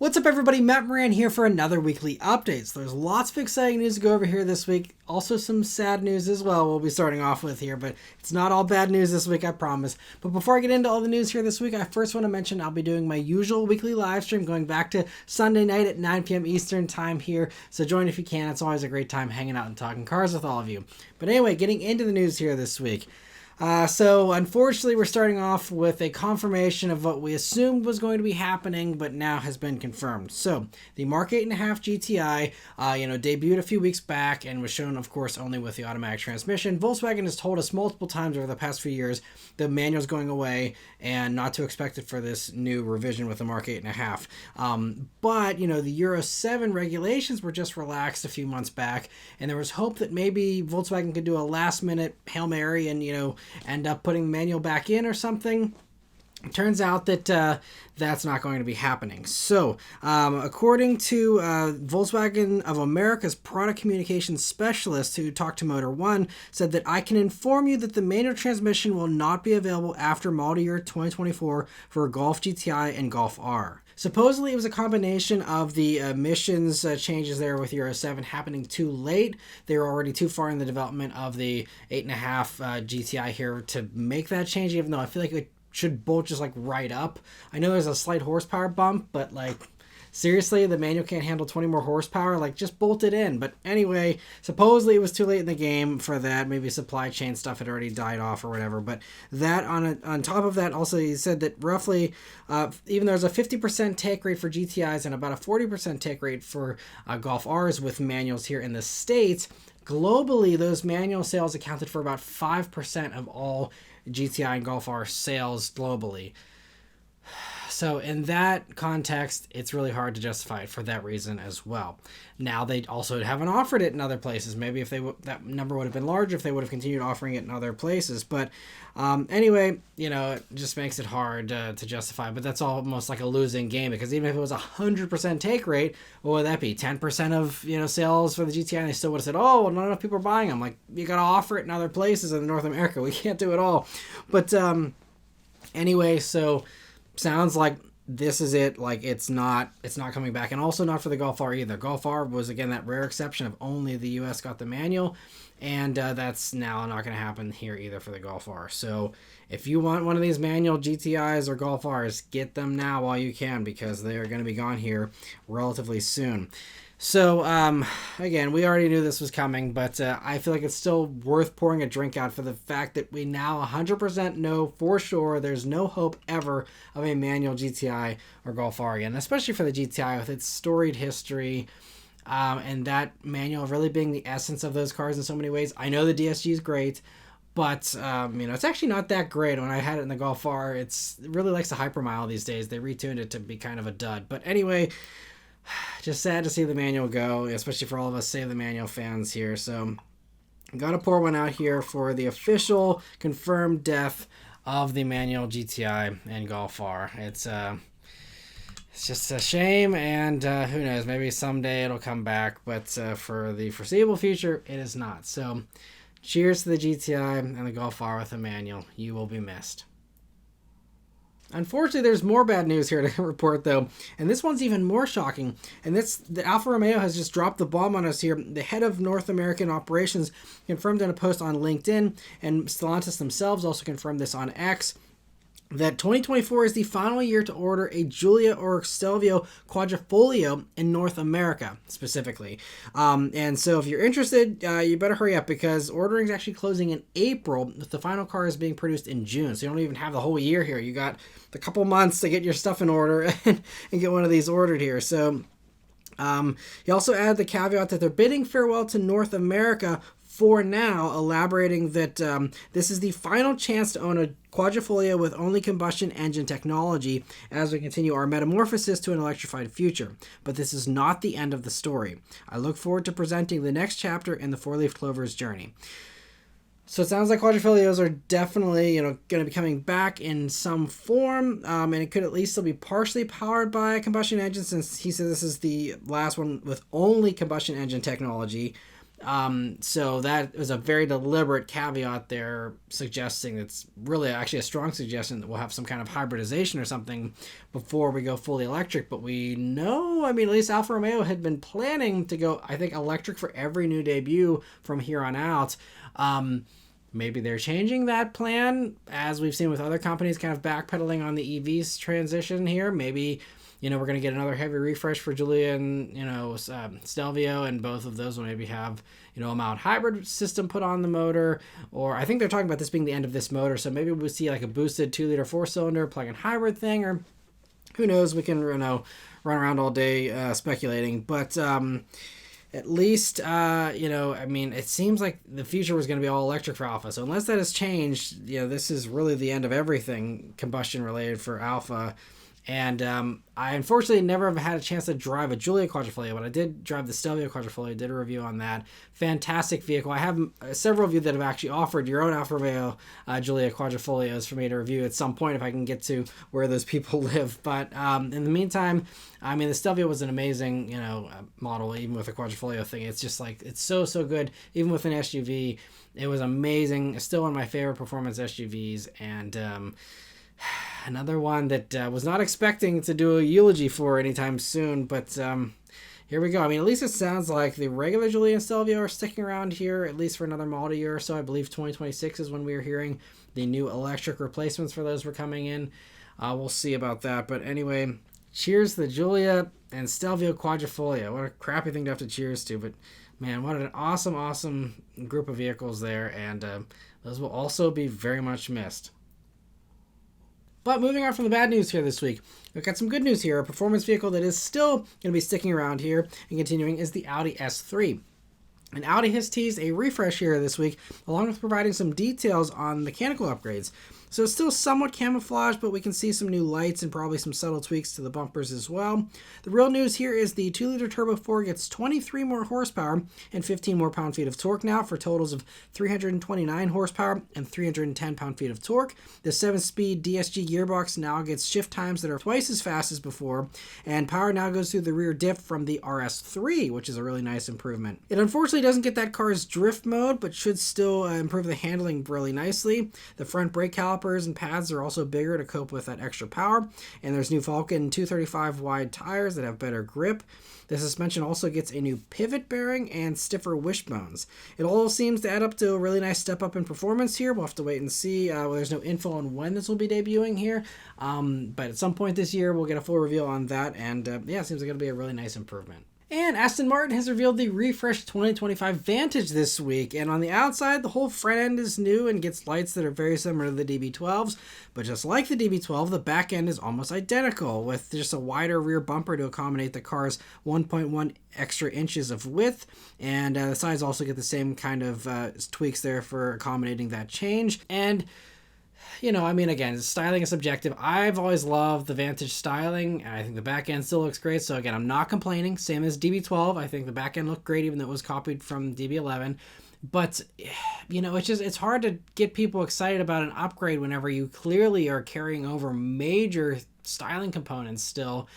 What's up everybody, Matt Maran here for another weekly update. So there's lots of exciting news to go over here this week. Also some sad news as well we'll be starting off with here, but it's not all bad news this week, I promise. But before I get into all the news here this week, I first want to mention I'll be doing my usual weekly live stream going back to Sunday night at 9 p.m. Eastern time here. So join if you can. It's always a great time hanging out and talking cars with all of you. But anyway, getting into the news here this week. So unfortunately, we're starting off with a confirmation of what we assumed was going to be happening, but now has been confirmed. So the Mark 8.5 GTI, debuted a few weeks back and was shown, of course, only with the automatic transmission. Volkswagen has told us multiple times over the past few years the manual's going away and not to expect it for this new revision with the Mark 8.5. But the Euro 7 regulations were just relaxed a few months back, and there was hope that maybe Volkswagen could do a last-minute Hail Mary and end up putting the manual back in or something. It turns out that that's not going to be happening. So, according to Volkswagen of America's product communications specialist who talked to Motor One, said that I can inform you that the manual transmission will not be available after model year 2024 for Golf GTI and Golf R. Supposedly, it was a combination of the emissions changes there with Euro 7 happening too late. They were already too far in the development of the 8.5 GTI here to make that change, even though I feel like it should bolt just right up. I know there's a slight horsepower bump, but seriously, the manual can't handle 20 more horsepower. Just bolt it in. But anyway, supposedly it was too late in the game for that. Maybe supply chain stuff had already died off or whatever. But that on top of that, also he said that roughly, even there's a 50% take rate for GTIs and about a 40% take rate for Golf Rs with manuals here in the States, globally those manual sales accounted for about 5% of all GTI and Golf R sales globally. So in that context, it's really hard to justify it for that reason as well. Now, they also haven't offered it in other places. Maybe if that number would have been larger if they would have continued offering it in other places. But anyway, it just makes it hard to justify. But that's almost like a losing game, because even if it was 100% take rate, what would that be? 10% of sales for the GTI, and they still would have said, oh, well, not enough people are buying them. You got to offer it in other places in North America. We can't do it all. But anyway, so sounds like this is it. It's not coming back, and also not for the Golf R either. Golf R was, again, that rare exception of only the US got the manual, and that's now not going to happen here either for the Golf R. So if you want one of these manual GTIs or Golf Rs, get them now while you can, because they are going to be gone here relatively soon. So, again, we already knew this was coming, but I feel like it's still worth pouring a drink out for the fact that we now 100% know for sure there's no hope ever of a manual GTI or Golf R again, especially for the GTI with its storied history, and that manual really being the essence of those cars in so many ways. I know the DSG is great, but, it's actually not that great. When I had it in the Golf R, it really likes the hypermile these days. They retuned it to be kind of a dud. But anyway, just sad to see the manual go, especially for all of us Save the Manual fans here. So, got to pour one out here for the official confirmed death of the manual GTI and Golf R. It's just a shame, and who knows, maybe someday it'll come back, but for the foreseeable future, it is not. So, cheers to the GTI and the Golf R with a manual. You will be missed. Unfortunately, there's more bad news here to report, though, and this one's even more shocking. And the Alfa Romeo has just dropped the bomb on us here. The head of North American operations confirmed in a post on LinkedIn, and Stellantis themselves also confirmed this on X, that 2024 is the final year to order a Giulia or Stelvio Quadrifoglio in North America, specifically. And so if you're interested, you better hurry up, because ordering is actually closing in April, with the final car is being produced in June. So you don't even have the whole year here. You got a couple months to get your stuff in order and get one of these ordered here. So he also added the caveat that they're bidding farewell to North America for now, elaborating that this is the final chance to own a Quadrifoglio with only combustion engine technology as we continue our metamorphosis to an electrified future. But this is not the end of the story. I look forward to presenting the next chapter in the four-leaf clover's journey. So it sounds like Quadrifoglios are definitely, going to be coming back in some form, and it could at least still be partially powered by a combustion engine, since he said this is the last one with only combustion engine technology. So that was a very deliberate caveat there, suggesting it's really actually a strong suggestion that we'll have some kind of hybridization or something before we go fully electric. But we know, I mean, at least Alfa Romeo had been planning to go, I think, electric for every new debut from here on out. Maybe they're changing that plan, as we've seen with other companies kind of backpedaling on the EVs transition here. Maybe, we're going to get another heavy refresh for Giulia and, Stelvio, and both of those will maybe have, a mild hybrid system put on the motor. Or I think they're talking about this being the end of this motor, so maybe we'll see like a boosted 2-liter 4-cylinder plug-in hybrid thing, or who knows, we can, run around all day speculating. But at least, it seems like the future was going to be all electric for Alfa. So unless that has changed, this is really the end of everything combustion related for Alfa. And I unfortunately never have had a chance to drive a Giulia Quadrifoglio, but I did drive the Stelvio Quadrifoglio, did a review on that. Fantastic vehicle. I have several of you that have actually offered your own Alfa Romeo Giulia Quadrifoglios for me to review at some point if I can get to where those people live. But in the meantime, I mean, the Stelvio was an amazing, model, even with a Quadrifoglio thing. It's just like, it's so good. Even with an SUV, it was amazing. It's still one of my favorite performance SUVs, and another one that was not expecting to do a eulogy for anytime soon, but here we go. I mean, at least it sounds like the regular Giulia and Stelvio are sticking around here, at least for another model year or so. I believe 2026 is when we were hearing the new electric replacements for those were coming in. We'll see about that. But anyway, cheers to the Giulia and Stelvio Quadrifoglio. What a crappy thing to have to cheers to, but man, what an awesome group of vehicles there, and those will also be very much missed. But moving on from the bad news here this week, we've got some good news here. A performance vehicle that is still going to be sticking around here and continuing is the Audi S3. And Audi has teased a refresh here this week, along with providing some details on mechanical upgrades. So it's still somewhat camouflaged, but we can see some new lights and probably some subtle tweaks to the bumpers as well. The real news here is the 2-liter Turbo 4 gets 23 more horsepower and 15 more pound-feet of torque now, for totals of 329 horsepower and 310 pound-feet of torque. The 7-speed DSG gearbox now gets shift times that are twice as fast as before, and power now goes through the rear diff from the RS3, which is a really nice improvement. It unfortunately doesn't get that car's drift mode, but should still improve the handling really nicely. The front brake calipers and pads are also bigger to cope with that extra power, and there's new Vulcan 235 wide tires that have better grip. The suspension also gets a new pivot bearing and stiffer wishbones. It all seems to add up to a really nice step up in performance here. We'll have to wait and see. There's no info on when this will be debuting here, but at some point this year we'll get a full reveal on that, and it seems like it'll be a really nice improvement. And Aston Martin has revealed the refreshed 2025 Vantage this week, and on the outside, the whole front end is new and gets lights that are very similar to the DB12s, but just like the DB12, the back end is almost identical, with just a wider rear bumper to accommodate the car's 1.1 extra inches of width, and the sides also get the same kind of tweaks there for accommodating that change. And again, styling is subjective. I've always loved the Vantage styling, and I think the back end still looks great. So again, I'm not complaining. Same as DB12. I think the back end looked great, even though it was copied from DB11. But, it's hard to get people excited about an upgrade whenever you clearly are carrying over major styling components still,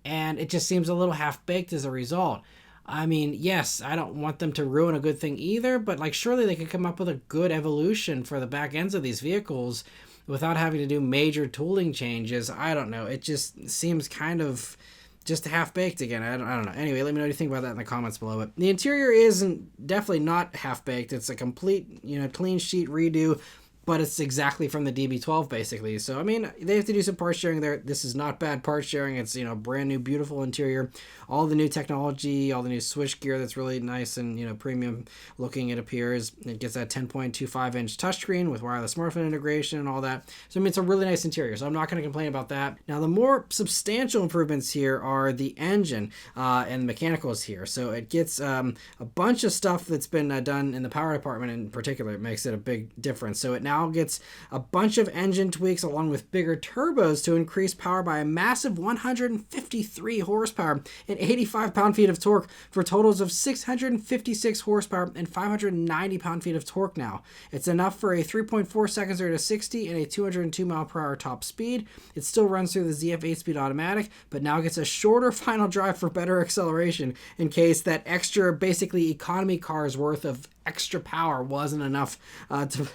and it just seems a little half-baked as a result. I mean, yes, I don't want them to ruin a good thing either, but surely they could come up with a good evolution for the back ends of these vehicles without having to do major tooling changes. I don't know. It just seems kind of just half-baked again. I don't know. Anyway, let me know what you think about that in the comments below. But the interior isn't definitely not half-baked. It's a complete, clean sheet redo, but it's exactly from the DB12 basically. So, they have to do some part sharing there. This is not bad part sharing. It's, brand new, beautiful interior. All the new technology, all the new switch gear that's really nice and, premium looking, it appears. It gets that 10.25-inch touchscreen with wireless smartphone integration and all that. So, it's a really nice interior. So, I'm not going to complain about that. Now, the more substantial improvements here are the engine and the mechanicals here. So, it gets a bunch of stuff that's been done in the power department in particular. It makes it a big difference. So, it now now gets a bunch of engine tweaks along with bigger turbos to increase power by a massive 153 horsepower and 85 pound-feet of torque for totals of 656 horsepower and 590 pound-feet of torque now. It's enough for a 3.4 seconds 0 to 60 and a 202 mile per hour top speed. It still runs through the ZF 8-speed automatic, but now gets a shorter final drive for better acceleration in case that extra, basically economy car's worth of extra power wasn't enough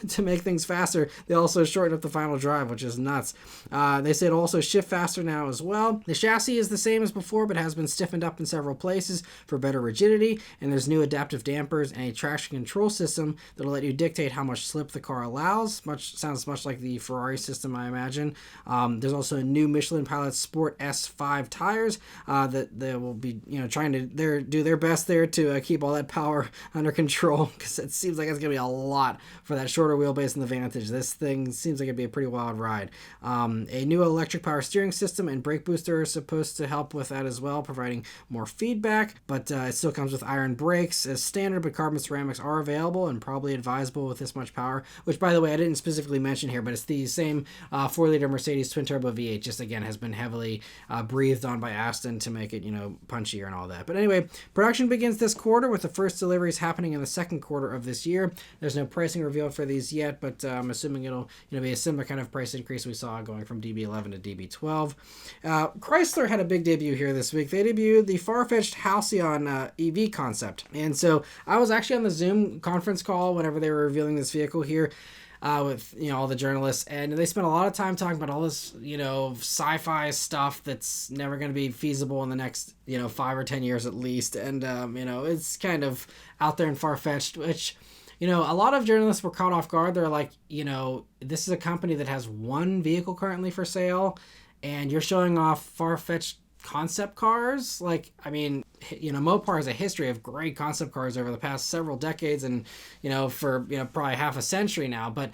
to make things faster. They also shortened up the final drive, which is nuts. They say it'll also shift faster now as well. The chassis is the same as before, but has been stiffened up in several places for better rigidity, and there's new adaptive dampers and a traction control system that'll let you dictate how much slip the car allows. Sounds much like the Ferrari system, I imagine. There's also a new Michelin Pilot Sport S5 tires that they will be, trying to do their best there to keep all that power under control, because it seems like it's going to be a lot for that shorter wheelbase in the Vantage. This thing seems like it'd be a pretty wild ride. A new electric power steering system and brake booster are supposed to help with that as well, providing more feedback, but it still comes with iron brakes as standard, but carbon ceramics are available and probably advisable with this much power, which, by the way, I didn't specifically mention here, but it's the same 4-liter Mercedes twin-turbo V8, just again has been heavily breathed on by Aston to make it, punchier and all that. But anyway, production begins this quarter with the first deliveries happening in the second quarter of this year. There's no pricing revealed for these yet, but I'm assuming it'll be a similar kind of price increase we saw going from DB11 to DB12. Chrysler had a big debut here this week. They debuted the far-fetched Halcyon EV concept, and so I was actually on the Zoom conference call whenever they were revealing this vehicle here with all the journalists, and they spent a lot of time talking about all this sci-fi stuff that's never going to be feasible in the next 5 or 10 years at least, and it's kind of out there and far-fetched, which a lot of journalists were caught off guard. They're like, this is a company that has one vehicle currently for sale, and you're showing off far-fetched concept cars. Like, I mean, Mopar has a history of great concept cars over the past several decades and, for, probably half a century now, but,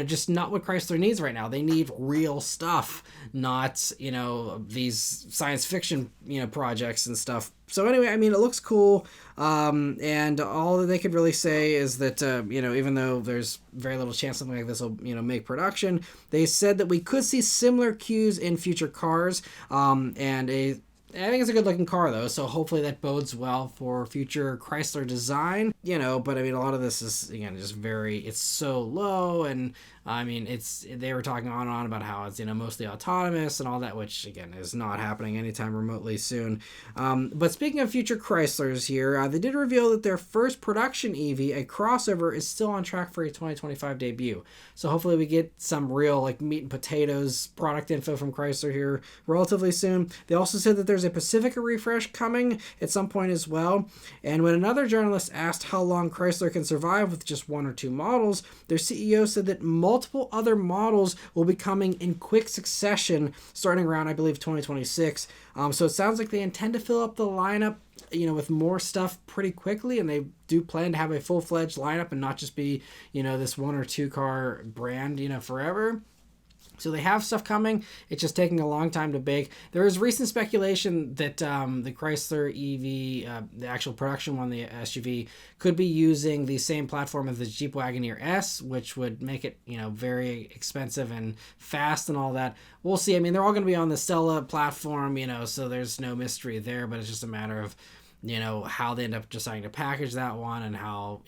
just not what Chrysler needs right now. They need real stuff, not, these science fiction, projects and stuff. So anyway, I mean, it looks cool. And all that they could really say is that, even though there's very little chance something like this will, make production, they said that we could see similar cues in future cars. I think it's a good looking car though, so hopefully that bodes well for future Chrysler design, but I mean, a lot of this is, again, just it's so low, and I mean, they were talking on and on about how it's, mostly autonomous and all that, which again is not happening anytime remotely soon. But speaking of future Chryslers here, they did reveal that their first production EV, a crossover, is still on track for a 2025 debut. So hopefully we get some real meat and potatoes product info from Chrysler here relatively soon. They also said that there's a Pacifica refresh coming at some point as well. And when another journalist asked how long Chrysler can survive with just one or two models, their CEO said that multiple other models will be coming in quick succession starting around, I believe, 2026. So it sounds like they intend to fill up the lineup, with more stuff pretty quickly, and they do plan to have a full-fledged lineup and not just be, this one or two car brand, forever. So they have stuff coming. It's just taking a long time to bake. There is recent speculation that the Chrysler EV, the actual production one, the SUV, could be using the same platform as the Jeep Wagoneer S, which would make it, very expensive and fast and all that. We'll see. I mean, they're all going to be on the Stella platform, so there's no mystery there, but it's just a matter of, how they end up deciding to package that one and how,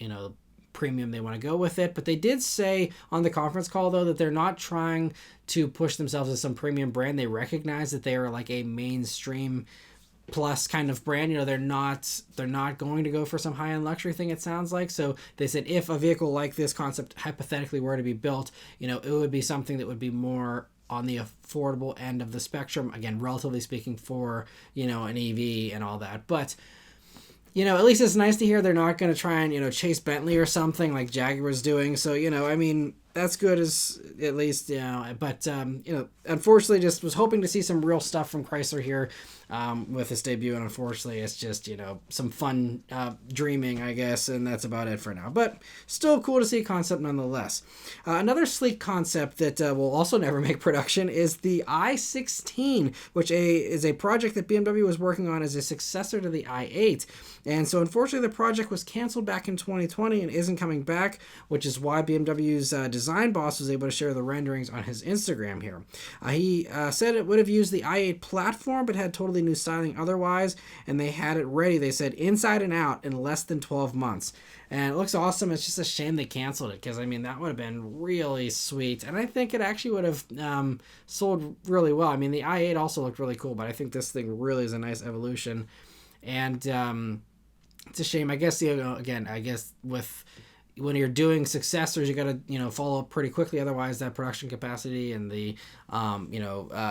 premium they want to go with it. But they did say on the conference call though that they're not trying to push themselves as some premium brand. They recognize that they are like a mainstream plus kind of brand. They're not going to go for some high-end luxury thing, it sounds like. So they said if a vehicle like this concept hypothetically were to be built, it would be something that would be more on the affordable end of the spectrum, again, relatively speaking, for an EV and all that. But at least it's nice to hear they're not going to try and, chase Bentley or something like Jaguar's doing. So, I mean, that's good as at least, but, unfortunately just was hoping to see some real stuff from Chrysler here with this debut. And unfortunately it's just, some fun dreaming, I guess. And that's about it for now, but still cool to see concept nonetheless. Another sleek concept that will also never make production is the i16, which is a project that BMW was working on as a successor to the i8. And so unfortunately the project was canceled back in 2020 and isn't coming back, which is why BMW's design boss was able to share the renderings on his Instagram here. He said it would have used the i8 platform but had totally new styling otherwise, and they had it ready, they said, inside and out in less than 12 months. And it looks awesome. It's just a shame they canceled it, because I mean that would have been really sweet, and I think it actually would have sold really well. I mean the i8 also looked really cool, but I think this thing really is a nice evolution. And it's a shame, I guess. Again, I guess with when you're doing successors, you got to follow up pretty quickly. Otherwise, that production capacity and the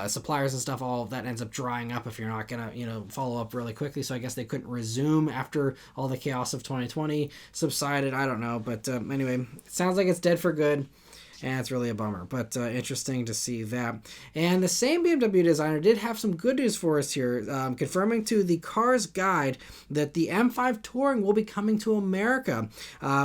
suppliers and stuff, all of that ends up drying up if you're not gonna follow up really quickly. So I guess they couldn't resume after all the chaos of 2020 subsided. I don't know, but anyway, it sounds like it's dead for good. And it's really a bummer, but interesting to see that. And the same BMW designer did have some good news for us here, confirming to the Cars Guide that the M5 Touring will be coming to America.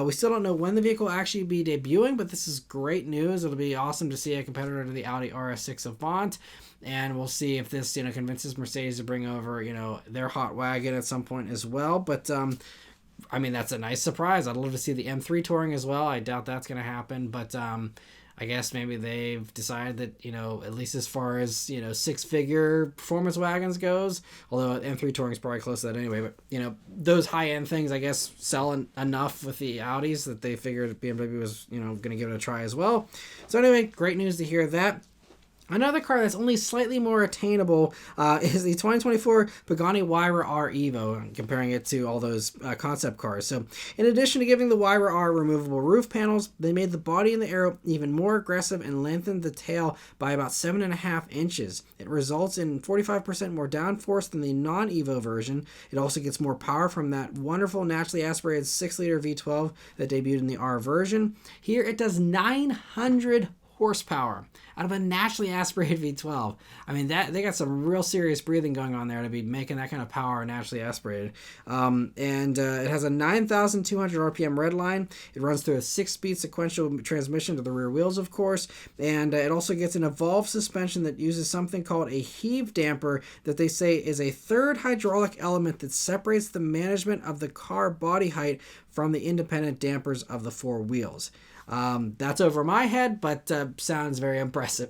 We still don't know when the vehicle will actually be debuting, but this is great news. It'll be awesome to see a competitor to the Audi RS6 Avant. And we'll see if this, convinces Mercedes to bring over, their hot wagon at some point as well. But I mean, that's a nice surprise. I'd love to see the M3 Touring as well. I doubt that's going to happen, but I guess maybe they've decided that, at least as far as, six-figure performance wagons goes, although M3 Touring is probably close to that anyway, but, those high-end things, I guess, sell enough with the Audis that they figured BMW was, going to give it a try as well. So anyway, great news to hear that. Another car that's only slightly more attainable is the 2024 Pagani Huayra R Evo, comparing it to all those concept cars. So in addition to giving the Huayra R removable roof panels, they made the body and the aero even more aggressive and lengthened the tail by about 7.5 inches. It results in 45% more downforce than the non-Evo version. It also gets more power from that wonderful naturally aspirated 6-liter V12 that debuted in the R version. Here it does 900 horsepower out of a naturally aspirated V12. I mean, that they got some real serious breathing going on there to be making that kind of power naturally aspirated. It has a 9,200 RPM redline. It runs through a 6-speed sequential transmission to the rear wheels, of course, and it also gets an evolved suspension that uses something called a heave damper that they say is a third hydraulic element that separates the management of the car body height from the independent dampers of the four wheels. That's over my head, but sounds very impressive.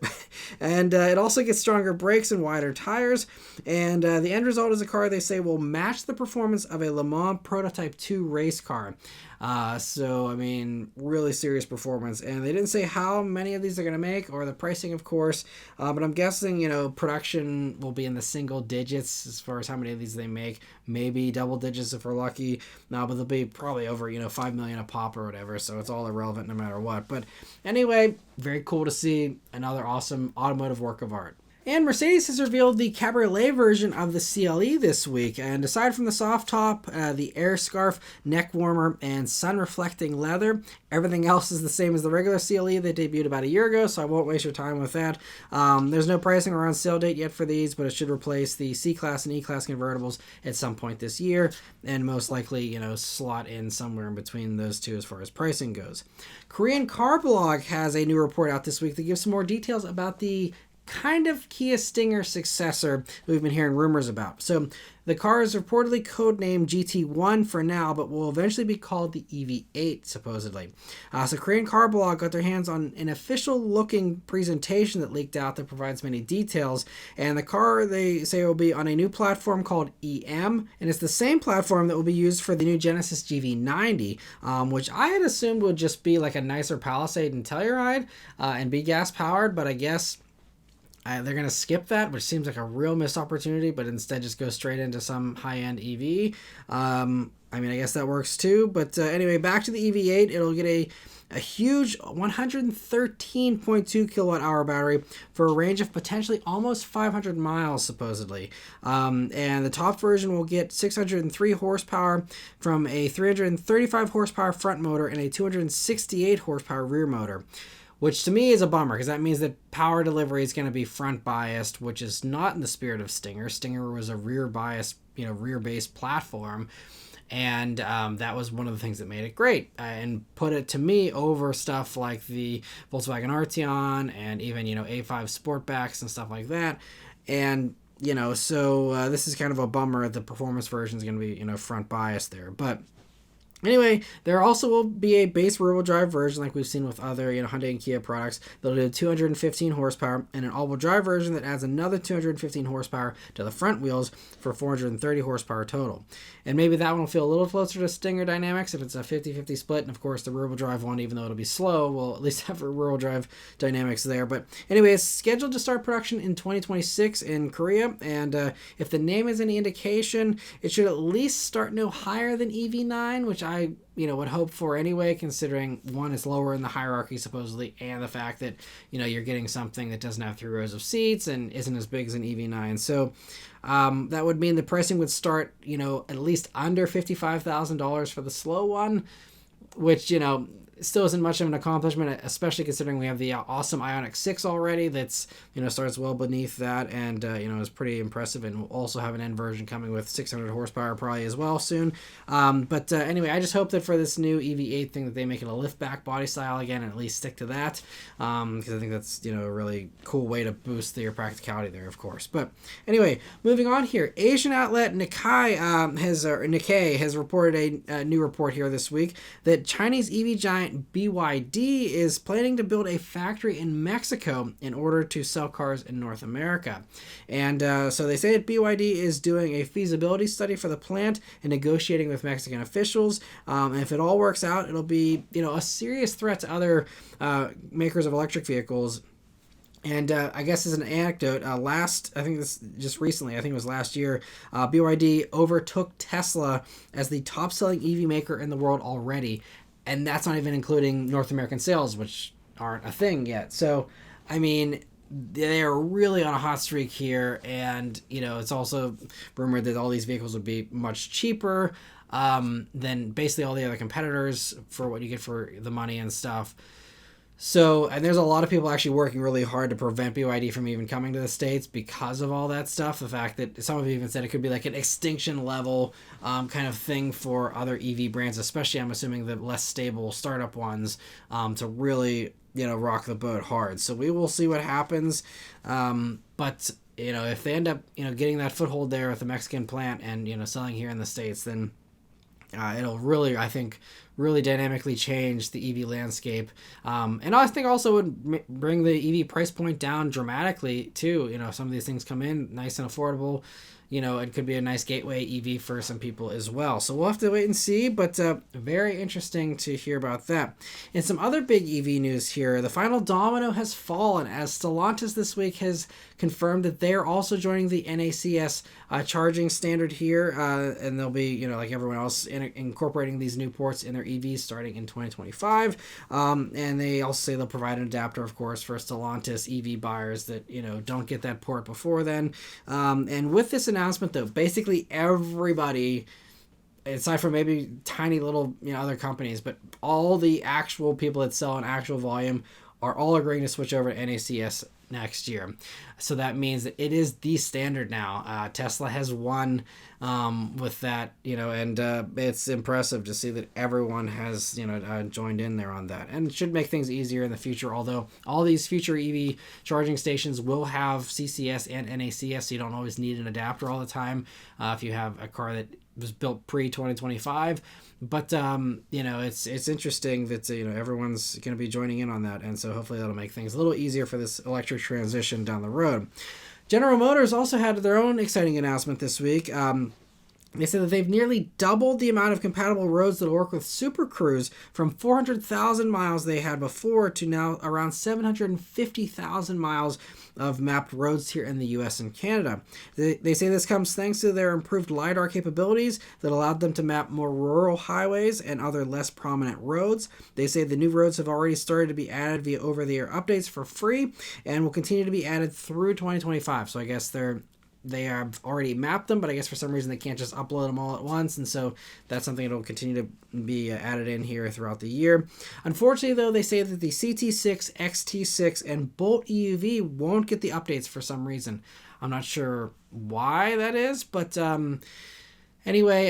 And it also gets stronger brakes and wider tires. And the end result is a car they say will match the performance of a Le Mans Prototype 2 race car. So, I mean, really serious performance. And they didn't say how many of these they're going to make or the pricing, of course. But I'm guessing, production will be in the single digits as far as how many of these they make. Maybe double digits if we're lucky. No, but they'll be probably over, 5 million a pop or whatever. So it's all irrelevant no matter what. But anyway, very cool to see another awesome automotive work of art. And Mercedes has revealed the Cabriolet version of the CLE this week. And aside from the soft top, the air scarf, neck warmer, and sun-reflecting leather, everything else is the same as the regular CLE that debuted about a year ago, so I won't waste your time with that. There's no pricing or on sale date yet for these, but it should replace the C-Class and E-Class convertibles at some point this year, and most likely, slot in somewhere in between those two as far as pricing goes. Korean Car Blog has a new report out this week that gives some more details about the kind of Kia Stinger successor we've been hearing rumors about. So the car is reportedly codenamed GT1 for now, but will eventually be called the EV8, supposedly. So Korean Car Blog got their hands on an official-looking presentation that leaked out that provides many details. And the car, they say, will be on a new platform called EM, and it's the same platform that will be used for the new Genesis GV90, which I had assumed would just be like a nicer Palisade and Telluride and be gas-powered, but I guess they're going to skip that, which seems like a real missed opportunity, but instead just go straight into some high-end EV. I guess that works too. But anyway, back to the EV8. It'll get a huge 113.2 kilowatt-hour battery for a range of potentially almost 500 miles, supposedly. And the top version will get 603 horsepower from a 335 horsepower front motor and a 268 horsepower rear motor. which to me is a bummer because that means that power delivery is going to be front biased, which is not in the spirit of Stinger. Stinger was a rear biased, rear based platform. And that was one of the things that made it great and put it to me over stuff like the Volkswagen Arteon and even, A5 Sportbacks and stuff like that. And, so this is kind of a bummer. The performance version is going to be, front biased there. But anyway, there also will be a base rear-wheel drive version like we've seen with other Hyundai and Kia products. They'll do 215 horsepower and an all-wheel drive version that adds another 215 horsepower to the front wheels for 430 horsepower total. And maybe that one will feel a little closer to Stinger dynamics if it's a 50-50 split. And of course, the rear-wheel drive one, even though it'll be slow, will at least have a rear-wheel drive dynamics there. But anyway, it's scheduled to start production in 2026 in Korea. And if the name is any indication, it should at least start no higher than EV9, which I would hope for anyway, considering one is lower in the hierarchy supposedly, and the fact that you're getting something that doesn't have 3 rows of seats and isn't as big as an EV9. So that would mean the pricing would start at least under $55,000 for the slow one, which still isn't much of an accomplishment, especially considering we have the awesome Ioniq 6 already that's starts well beneath that and is pretty impressive, and we'll also have an N version coming with 600 horsepower probably as well soon. But anyway, I just hope that for this new EV8 thing that they make it a lift back body style again and at least stick to that, because I think that's a really cool way to boost your practicality there, of course. But anyway, moving on here, Asian outlet Nikkei has reported a new report here this week that Chinese EV giant BYD is planning to build a factory in Mexico in order to sell cars in North America. And so they say that BYD is doing a feasibility study for the plant and negotiating with Mexican officials. And if it all works out, it'll be a serious threat to other makers of electric vehicles. And I guess as an anecdote, I think it was last year, BYD overtook Tesla as the top-selling EV maker in the world already. And that's not even including North American sales, which aren't a thing yet. So, I mean, they are really on a hot streak here. And, it's also rumored that all these vehicles would be much cheaper than basically all the other competitors for what you get for the money and stuff. So, and there's a lot of people actually working really hard to prevent BYD from even coming to the States because of all that stuff. The fact that some have even said it could be like an extinction level kind of thing for other EV brands, especially I'm assuming the less stable startup ones, to really, rock the boat hard. So we will see what happens. But, if they end up, getting that foothold there with the Mexican plant and, selling here in the States, then it'll really, I think, really dynamically change the EV landscape. And I think also would bring the EV price point down dramatically too. Some of these things come in nice and affordable. It could be a nice gateway EV for some people as well. So we'll have to wait and see, but very interesting to hear about that. And some other big EV news here. The final domino has fallen as Stellantis this week has confirmed that they're also joining the NACS charging standard here, and they'll be, like everyone else, incorporating these new ports in their EVs starting in 2025. And they also say they'll provide an adapter, of course, for Stellantis EV buyers that, don't get that port before then. And with this announcement, though, basically everybody, aside from maybe tiny little other companies, but all the actual people that sell in actual volume are all agreeing to switch over to NACS next year. So that means that it is the standard now. Tesla has won with that, and it's impressive to see that everyone has, joined in there on that. And it should make things easier in the future, although all these future EV charging stations will have CCS and NACS, so you don't always need an adapter all the time if you have a car that was built pre-2025. But, it's interesting that, everyone's going to be joining in on that. And so hopefully that'll make things a little easier for this electric transition down the road. General Motors also had their own exciting announcement this week. They said that they've nearly doubled the amount of compatible roads that will work with Super Cruise from 400,000 miles they had before to now around 750,000 miles of mapped roads here in the US and Canada. They say this comes thanks to their improved LiDAR capabilities that allowed them to map more rural highways and other less prominent roads. They say the new roads have already started to be added via over-the-air updates for free and will continue to be added through 2025. So I guess they're they have already mapped them, but I guess for some reason they can't just upload them all at once, and so that's something that will continue to be added in here throughout the year. Unfortunately, though, they say that the CT6, XT6, and Bolt EUV won't get the updates for some reason. I'm not sure why that is, but anyway,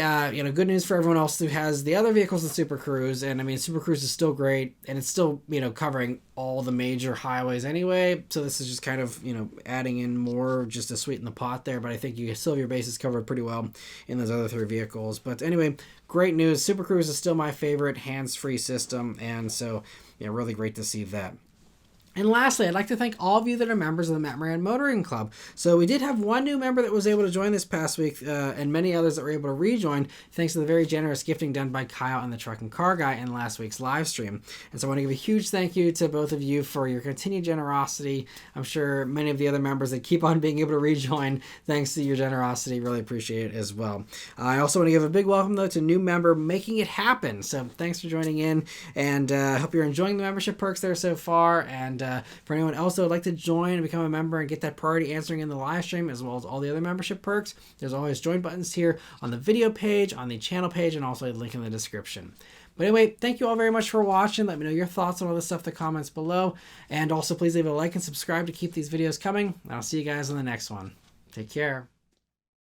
good news for everyone else who has the other vehicles in Super Cruise. And I mean, Super Cruise is still great, and it's still, covering all the major highways anyway. So this is just kind of, adding in more just to sweeten the pot there. But I think you still have your bases covered pretty well in those other 3 vehicles. But anyway, great news. Super Cruise is still my favorite hands-free system. And so, really great to see that. And lastly, I'd like to thank all of you that are members of the Matt Moran Motoring Club. So we did have one new member that was able to join this past week, and many others that were able to rejoin, thanks to the very generous gifting done by Kyle and the Truck and Car Guy in last week's live stream. And so I want to give a huge thank you to both of you for your continued generosity. I'm sure many of the other members that keep on being able to rejoin, thanks to your generosity, really appreciate it as well. I also want to give a big welcome, though, to new member Making It Happen. So thanks for joining in, and I hope you're enjoying the membership perks there so far. And for anyone else that would like to join and become a member and get that priority answering in the live stream, as well as all the other membership perks, there's always join buttons here on the video page, on the channel page, and also a link in the description. But anyway, thank you all very much for watching. Let me know your thoughts on all this stuff in the comments below. And also please leave a like and subscribe to keep these videos coming. And I'll see you guys in the next one. Take care.